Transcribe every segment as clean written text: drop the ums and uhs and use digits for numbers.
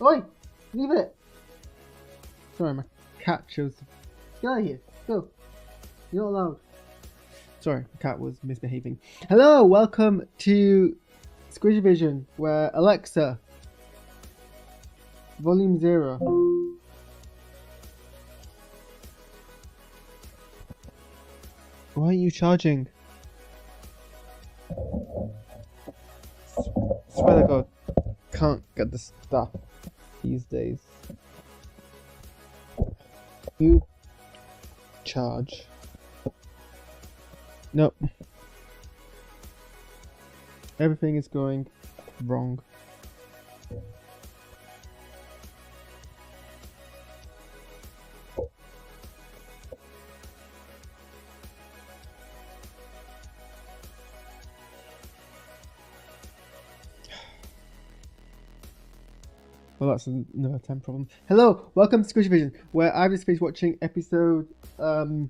Oi! Leave it! Sorry, my cat chose to... Get out of here. Go. You're not allowed. Sorry, the cat was misbehaving. Hello, welcome to Squidgy Vision, where Alexa, Volume 0. Why aren't you charging? Swear to God, can't get the stuff these days. You charge. Nope. Everything is going wrong. Well, that's another 10 problem. Hello, welcome to Squidgy Vision, where I've just finished watching episode 7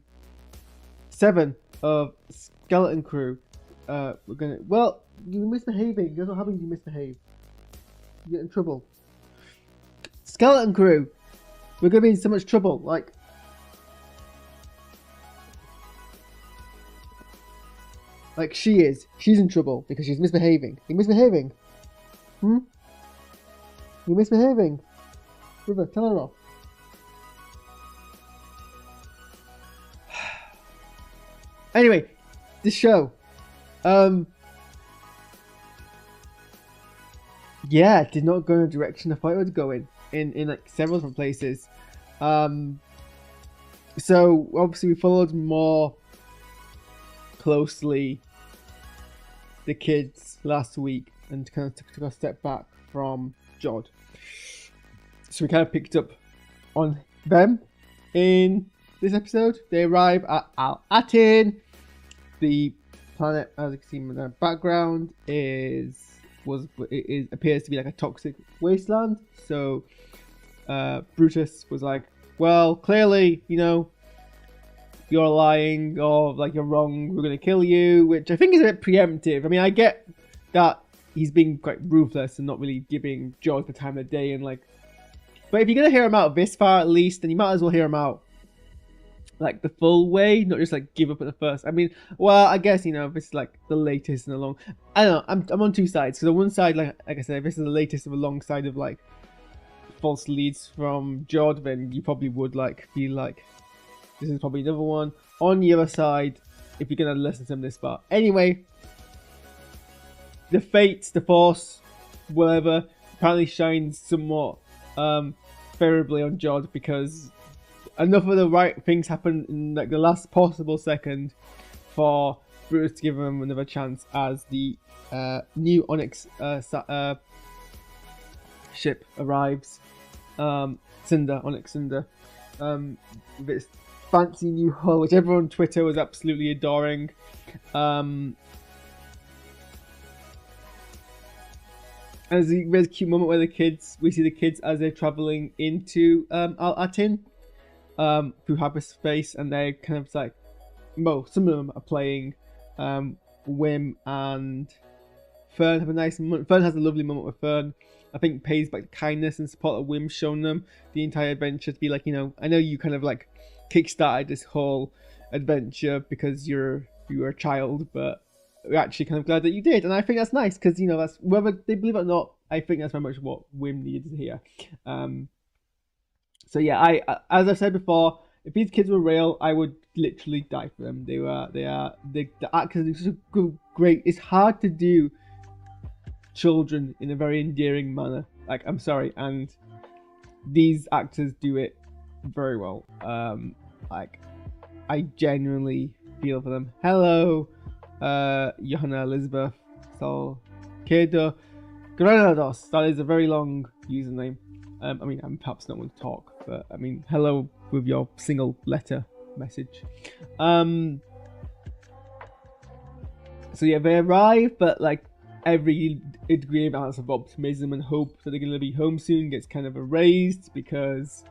of Skeleton Crew. We're gonna. Well, you're misbehaving. That's what happens. You misbehave. You get in trouble. Skeleton Crew. We're gonna be in so much trouble. Like she is. She's in trouble because she's misbehaving. You're misbehaving. You're misbehaving. River, tell her off. Anyway, this show. Yeah, it did not go in the direction I thought it would go in like several different places. So obviously we followed more closely the kids last week and kind of took a step back from Jod. So we kind of picked up on them in this episode. They arrive at Al-Atin. The planet, as you can see in the background, appears to be like a toxic wasteland. So Brutus was like, well, clearly, you're lying, or like you're wrong, we're gonna kill you, which I think is a bit preemptive. I mean, I get that he's being quite ruthless and not really giving Jod the time of day, and like, but if you're gonna hear him out this far at least, then you might as well hear him out like the full way, not just like give up at the first. I mean, well, I guess this is like the latest in a long. I don't know. I'm on two sides. So on one side, like I said, this is the latest of a long side of like false leads from Jod. Then you probably would like feel like this is probably another one. On the other side, if you're gonna listen to him this far, anyway, the fates, the force, whatever, apparently shines somewhat favorably on Jod because enough of the right things happen in like the last possible second for Brutus to give him another chance as the new Onyx ship arrives. Onyx Cinder, with its fancy new hull, which everyone on Twitter was absolutely adoring. And there's a cute moment where we see the kids as they're traveling into Al-Atin through hyperspace, and they're kind of like, well, some of them are playing. Wim and Fern have a nice moment. Fern has a lovely moment with Fern. I think pays back the kindness and support that Wim's shown them the entire adventure, to be like, I know you kind of like kickstarted this whole adventure because you were a child, but we're actually kind of glad that you did, and I think that's nice because that's, whether they believe it or not, I think that's very much what Wim needed to hear. So yeah, I as I've said before, if these kids were real, I would literally die for them. The actors are such a great. It's hard to do children in a very endearing manner. Like, I'm sorry, and these actors do it very well. Like, I genuinely feel for them. Hello, Johanna Elizabeth Salcedo Granados. That is a very long username. I mean, I'm perhaps not going to talk, but I mean, hello with your single letter message. So yeah, they arrive, but like every degree of ounce of optimism and hope that they're going to be home soon gets kind of erased because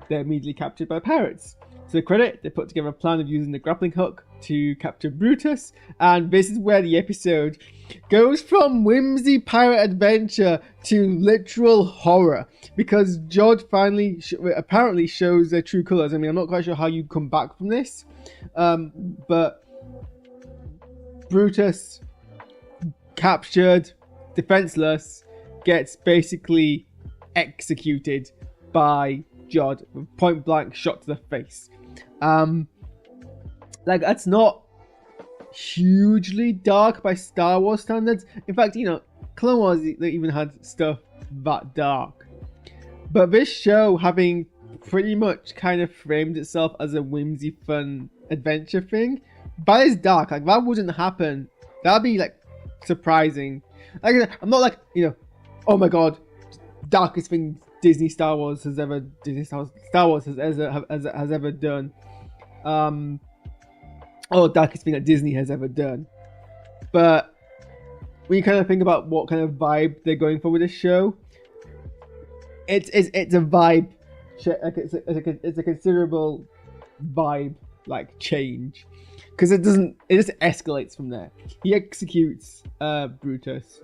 they're immediately captured by pirates. To their credit, they put together a plan of using the grappling hook to capture Brutus, and this is where the episode goes from whimsy pirate adventure to literal horror, because George finally apparently shows their true colors. I mean, I'm not quite sure how you come back from this, but Brutus, captured, defenseless, gets basically executed by Jod with point blank shot to the face. Like, that's not hugely dark by Star Wars standards. In fact, you know, Clone Wars, they even had stuff that dark. But this show, having pretty much kind of framed itself as a whimsy, fun adventure thing, that is dark. Like, that wouldn't happen. That'd be like surprising. Like, I'm not like, you know, oh my god, darkest thing Star Wars has ever done. Or darkest thing that Disney has ever done. But when you kind of think about what kind of vibe they're going for with this show, it's a vibe, like it's a considerable vibe like change, because it just escalates from there. He executes Brutus.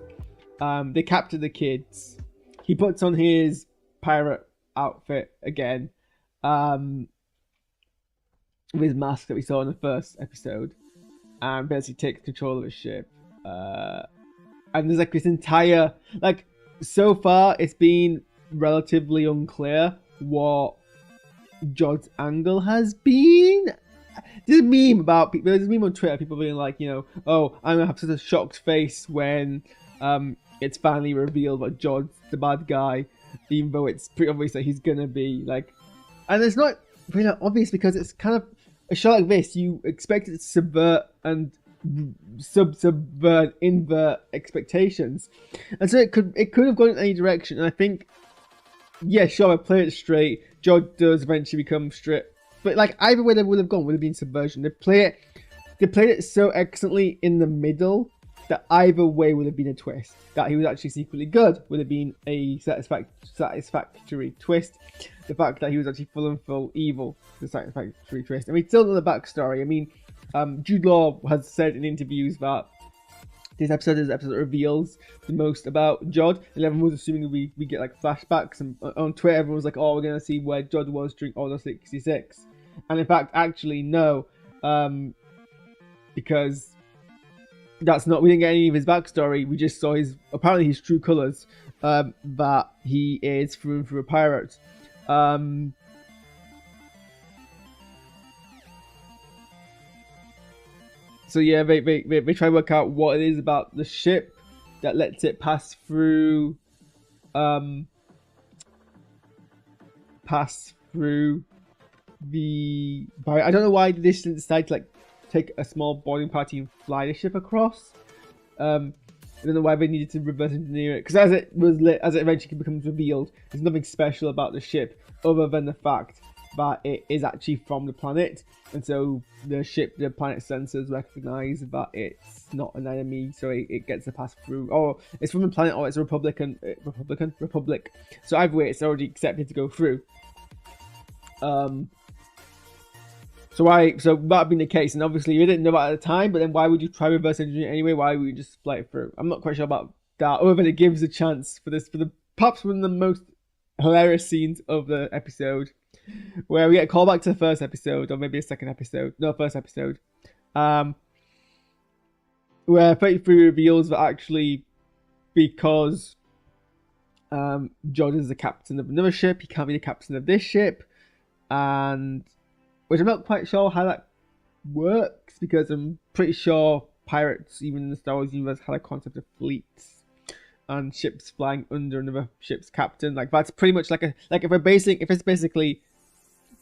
They capture the kids. He puts on his pirate outfit again, with his mask that we saw in the first episode, and basically takes control of the ship. And there's like this entire, like, so far it's been relatively unclear what Jod's angle has been. There's a meme about people. There's a meme on Twitter. People being like, you know, oh, I'm gonna have such a shocked face when it's finally revealed that Jod's the bad guy, even though it's pretty obvious that he's gonna be like. And it's not really obvious because it's kind of a show like this. You expect it to subvert and invert expectations, and so it could have gone in any direction. And I think, yeah, sure, I played it straight. Jod does eventually become straight. But like either way they would have gone would have been subversion. They played it so excellently in the middle that either way would have been a twist. That he was actually secretly good would have been a satisfactory twist. The fact that he was actually full evil is a satisfactory twist. And we still know the backstory. I mean, Jude Law has said in interviews that this episode is the episode that reveals the most about Jod, and everyone was assuming we get like flashbacks, and on Twitter everyone was like, oh, we're going to see where Jod was during Order 66. And in fact, actually, no, because we didn't get any of his backstory. We just saw apparently his true colors, that he is through and through a pirate. So yeah, they try to work out what it is about the ship that lets it pass through the barrier. I don't know why they decided to like take a small boarding party and fly the ship across. I don't know why they needed to reverse engineer it, because as it eventually becomes revealed, there's nothing special about the ship other than the fact that it is actually from the planet, and so the planet sensors recognize that it's not an enemy, so it gets to pass through. Or it's from the planet, or it's a republic. So either way, it's already accepted to go through. So that being the case, and obviously you didn't know that at the time, but then why would you try reverse engineering it anyway? Why would you just fly it through? I'm not quite sure about that, other than it gives a chance for perhaps one of the most hilarious scenes of the episode, where we get a callback to the first episode, or maybe a second episode. No, first episode. Where 33 reveals that actually, because Jod is the captain of another ship, he can't be the captain of this ship, and which I'm not quite sure how that works, because I'm pretty sure pirates, even in the Star Wars universe, had a concept of fleets and ships flying under another ship's captain. Like, that's pretty much like if it's basically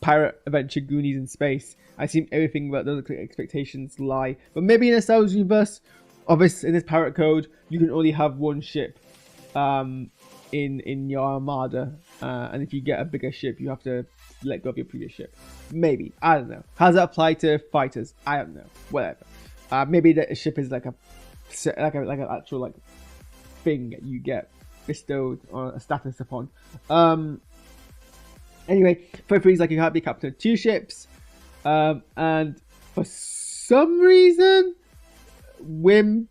pirate adventure Goonies in space, I assume everything about those expectations lie. But maybe in the Star Wars universe, in this pirate code, you can only have one ship in your armada, and if you get a bigger ship, you have to let go of your previous ship. Maybe, I don't know. How does that apply to fighters? I don't know. Whatever. Maybe that a ship is like an actual like thing that you get bestowed or a status upon. Anyway, for free, like you can't be captain of two ships, and for some reason, Wim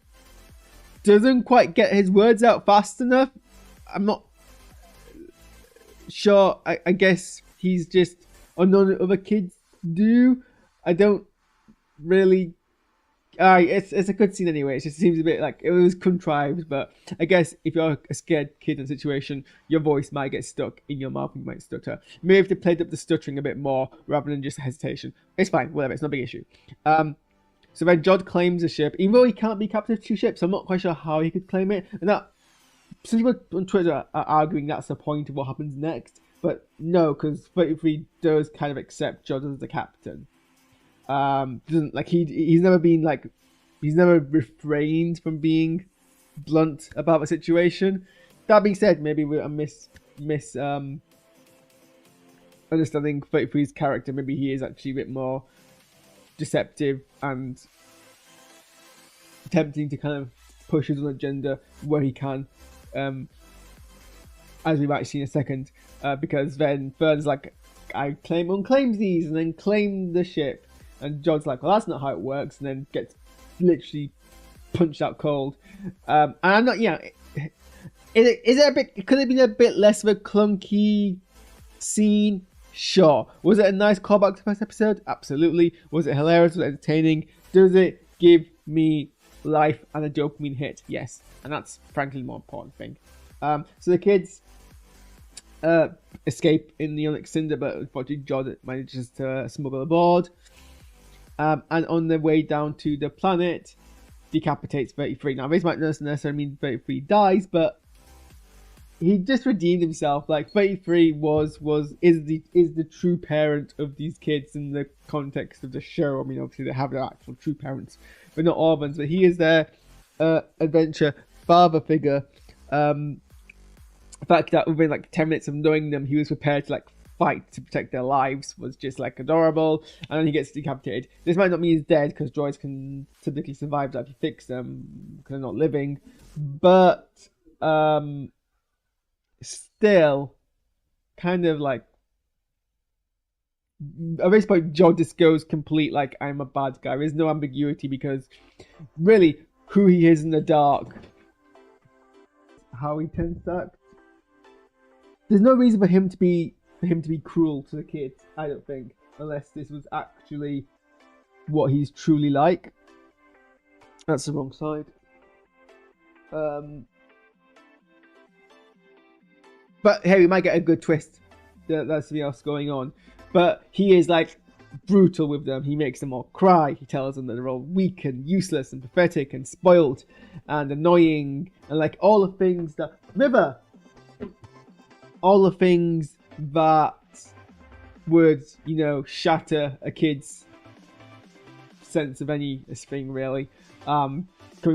doesn't quite get his words out fast enough. I'm not sure. I guess he's just unknown that other kids do. I don't really. It's a good scene anyway. It just seems a bit like it was contrived, but I guess if you're a scared kid in a situation, your voice might get stuck in your mouth and you might stutter. Maybe if they played up the stuttering a bit more rather than just hesitation. It's fine, whatever, it's not a big issue. So then Jod claims the ship, even though he can't be captain of two ships. I'm not quite sure how he could claim it, and that some people on Twitter are arguing that's the point of what happens next, but no, because 33 does kind of accept Jod as the captain. Doesn't like he's never been like he's never refrained from being blunt about the situation. That being said, maybe we're understanding 33's character. Maybe he is actually a bit more deceptive and attempting to kind of push his own agenda where he can, as we might see in a second, because then Vern's like, I unclaims these and then claim the ship. And Jod's like, well, that's not how it works, and then gets literally punched out cold. And I'm not, is it a bit? Could it have been a bit less of a clunky scene? Sure. Was it a nice callback to the first episode? Absolutely. Was it hilarious? Was it entertaining? Does it give me life and a dopamine hit? Yes. And that's frankly the more important thing. So the kids escape in the Onyx Cinder, but unfortunately Jod manages to smuggle aboard. And on their way down to the planet, decapitates 33. Now, this might not necessarily mean 33 dies, but he just redeemed himself. Like 33 is the true parent of these kids in the context of the show. I mean, obviously they have their actual true parents, but not orphans. But he is their adventure father figure. The fact that within like 10 minutes of knowing them, he was prepared to like fight to protect their lives was just like adorable. And then he gets decapitated. This might not mean he's dead, because droids can typically survive that if you fix them because they're not living, but still kind of like at this point Jod just goes complete like, I'm a bad guy. There's no ambiguity, because really who he is in the dark, how he tends to act, there's no reason for him to be cruel to the kids, I don't think, unless this was actually what he's truly like. That's the wrong side. But hey, we might get a good twist. There's something else going on. But he is like brutal with them. He makes them all cry. He tells them that they're all weak and useless and pathetic and spoiled and annoying and like all the things that all the things that would, shatter a kid's sense of any thing, really. Coming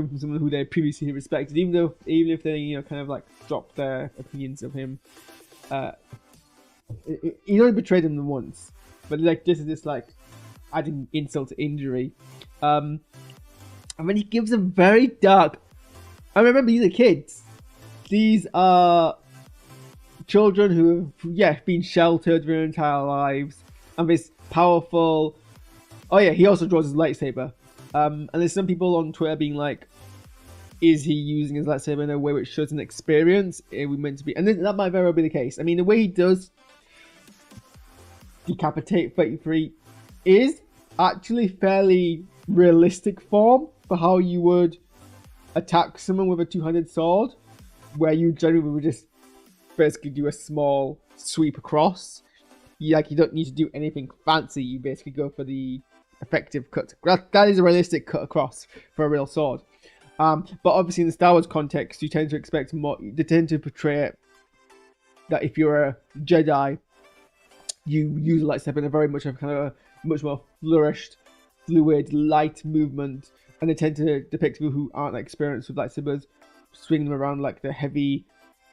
from someone who they previously respected, even if they, kind of like dropped their opinions of him. He only betrayed them once, but like this is just like adding insult to injury. And then he gives them very dark. I remember these are kids. These are children who have been sheltered their entire lives, and this powerful. Oh yeah, he also draws his lightsaber. And there's some people on Twitter being like, is he using his lightsaber in a way which shows an experience? Are we meant to be? And that might very well be the case. I mean, the way he does decapitate 33 is actually fairly realistic form for how you would attack someone with a two-handed sword, where you generally would just basically do a small sweep across. You don't need to do anything fancy. You basically go for the effective cut. That is a realistic cut across for a real sword. But obviously in the Star Wars context, you tend to expect more. They tend to portray it that if you're a Jedi, you use a lightsaber in a very much of kind of a much more flourished, fluid, light movement, and they tend to depict people who aren't experienced with lightsabers swinging them around like the heavy,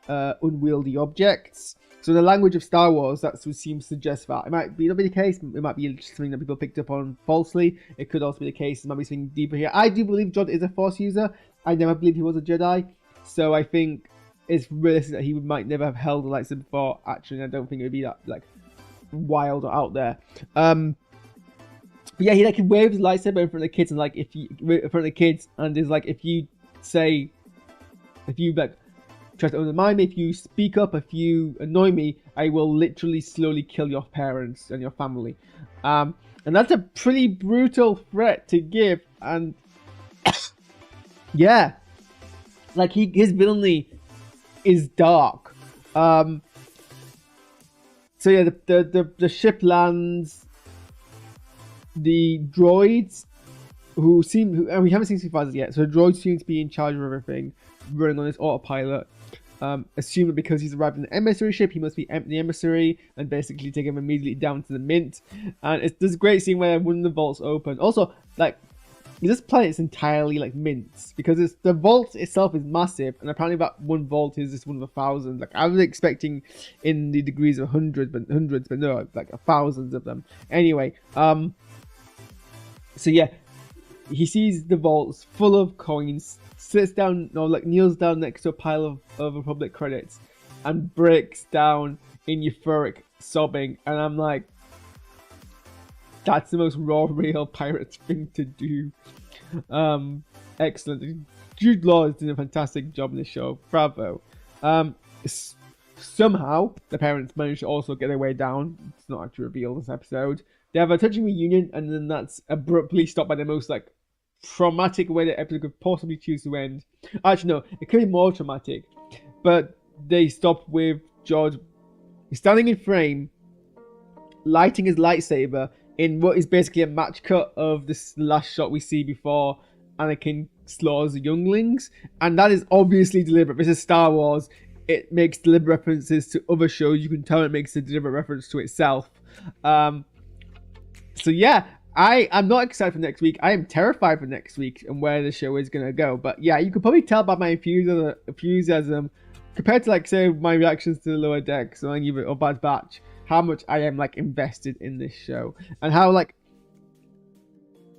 unwieldy objects. So in the language of Star Wars, that's what seems to suggest that. It might be not be the case. It might be something that people picked up on falsely. It could also be the case. It might be something deeper here. I do believe Jod is a Force user. I never believed he was a Jedi. So I think it's realistic that he might never have held a lightsaber before. Actually, I don't think it would be that like wild or out there. But But yeah, he like waves his lightsaber in front of the kids, and like if you in front of the kids, and is like if you say, if you like try to undermine me, if you speak up, if you annoy me, I will literally slowly kill your parents and your family. And that's a pretty brutal threat to give. And yeah, like his villainy is dark. So yeah, the ship lands. The droids and we haven't seen supervisors yet, so the droids seem to be in charge of everything, running on this autopilot. Assume that because he's arrived in the emissary ship, he must be the emissary, and basically take him immediately down to the mint. And it's this great scene where one of the vaults open. Also, like, this planet's entirely like mints, because the vault itself is massive, and apparently that one vault is just one of 1,000. Like I was expecting in the degrees of hundreds, but no, like thousands of them. Anyway, so yeah, he sees the vaults full of coins, sits down, no, like kneels down next to a pile of Republic credits, and breaks down in euphoric sobbing. And I'm like, that's the most raw, real pirate thing to do. Excellent. Jude Law is doing a fantastic job in this show. Bravo. Somehow the parents managed to also get their way down. It's not actually revealed this episode. They have a touching reunion, and then that's abruptly stopped by the most like traumatic way that episode could possibly choose to end. Actually, no, it could be more traumatic, but they stop with George standing in frame, lighting his lightsaber in what is basically a match cut of this last shot we see before Anakin slaughters the younglings, and that is obviously deliberate. This is Star Wars. It makes deliberate references to other shows. You can tell it makes a deliberate reference to itself. So yeah, I'm not excited for next week. I am terrified for next week and where the show is gonna go. But yeah, you can probably tell by my enthusiasm compared to like say my reactions to the Lower Decks or Bad Batch, how much I am like invested in this show, and how like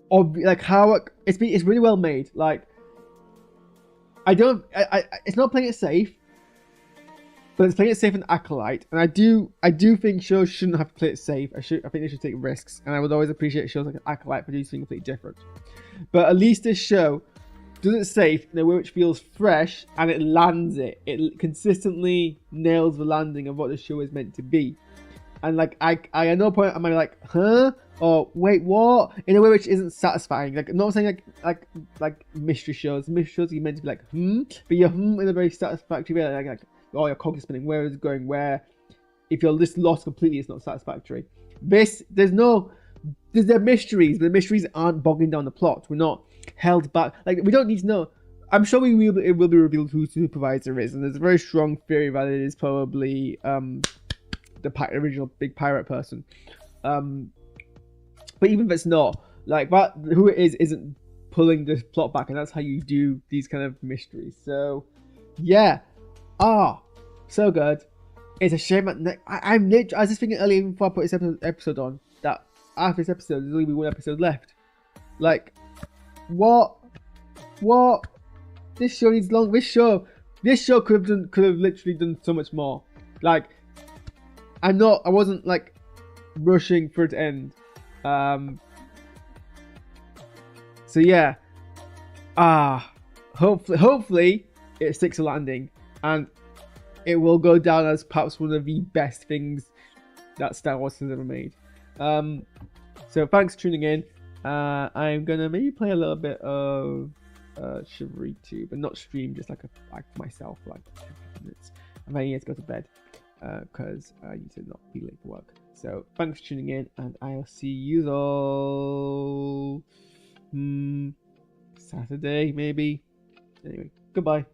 it's really well made. Like it's not playing it safe, but it's playing it safe in Acolyte, and I do think shows shouldn't have to play it safe. I think they should take risks, and I would always appreciate shows like Acolyte producing something completely different. But at least this show does it safe in a way which feels fresh, and it lands it. It consistently nails the landing of what the show is meant to be. And like I at no point am I like, huh? Or wait, what? In a way which isn't satisfying. Like I'm not saying like mystery shows. Mystery shows are meant to be like, but you're in a very satisfactory way. Like oh, your cog is spinning. Where is it going? Where? If you're just lost completely, it's not satisfactory. There's the mysteries, but the mysteries aren't bogging down the plot. We're not held back. Like we don't need to know. I'm sure it will be revealed who the supervisor is, and there's a very strong theory that it is probably the original big pirate person. But even if it's not, like that, who it is isn't pulling the plot back, and that's how you do these kind of mysteries. So yeah, so good. It's a shame that I was just thinking earlier before I put this episode on that after this episode there's only be one episode left. Like what? This show needs long. This show could have literally done so much more. Like I wasn't like rushing for it to end. So yeah. Hopefully it sticks a landing, and it will go down as perhaps one of the best things that Star Wars has ever made. So thanks for tuning in. I'm gonna maybe play a little bit of Chivalry 2, but not stream, just like myself for like 10 minutes. And then I need to go to bed because I need to not be late for work. So thanks for tuning in, and I'll see you all Saturday maybe. Anyway, goodbye.